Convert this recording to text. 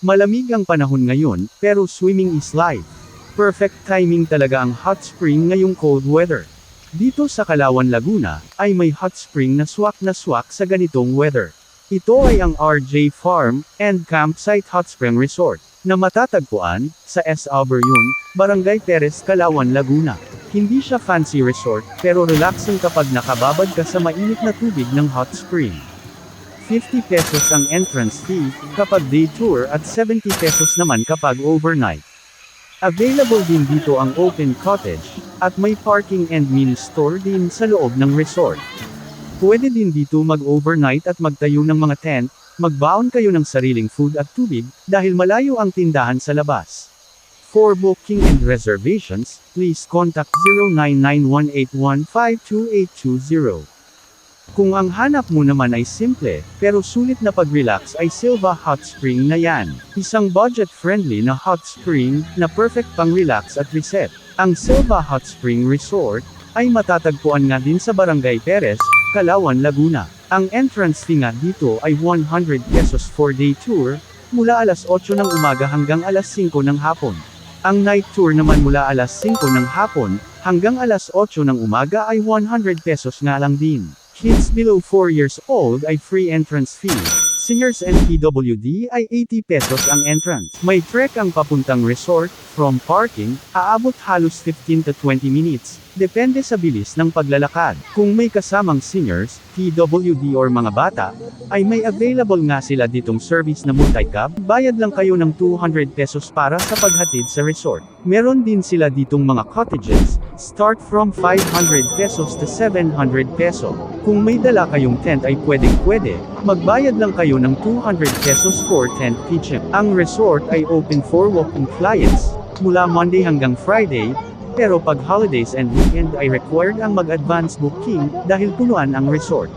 Malamig ang panahon ngayon, pero swimming is life. Perfect timing talaga ang hot spring ngayong cold weather. Dito sa Kalawan, Laguna, ay may hot spring na swak sa ganitong weather. Ito ay ang RJ Farm and Campsite Hot Spring Resort, na matatagpuan sa S. Auburn, Barangay Perez, Kalawan, Laguna. Hindi siya fancy resort, pero relaxing kapag nakababad ka sa mainit na tubig ng hot spring. 50 pesos ang entrance fee kapag day tour at 70 pesos naman kapag overnight. Available din dito ang open cottage, at may parking and mini store din sa loob ng resort. Pwede din dito mag-overnight at magtayo ng mga tent, magbaon kayo ng sariling food at tubig, dahil malayo ang tindahan sa labas. For booking and reservations, please contact 0991815280. Kung ang hanap mo naman ay simple, pero sulit na pag-relax ay Silva Hot Spring na yan. Isang budget-friendly na hot spring, na perfect pang-relax at reset. Ang Silva Hot Spring Resort, ay matatagpuan nga din sa Barangay Perez, Kalawan, Laguna. Ang entrance fee nga dito ay 100 pesos for day tour, mula alas 8 ng umaga hanggang alas 5 ng hapon. Ang night tour naman mula alas 5 ng hapon, hanggang alas 8 ng umaga ay 100 pesos nga lang din. Kids below 4 years old ay free entrance fee. Seniors and PWD ay 80 pesos ang entrance. May trek ang papuntang resort, from parking, aabot halos 15 to 20 minutes, depende sa bilis ng paglalakad. Kung may kasamang seniors, PWD or mga bata, ay may available nga sila ditong service na multi-cab, bayad lang kayo ng 200 pesos para sa paghatid sa resort. Meron din sila ditong mga cottages, start from 500 pesos to 700 peso. Kung may dala kayong tent ay pwedeng-pwede, magbayad lang kayo ng 200 pesos for tent pitching. Ang resort ay open for walk-in clients, mula Monday hanggang Friday, pero pag holidays and weekend ay required ang mag-advance booking, dahil punuan ang resort.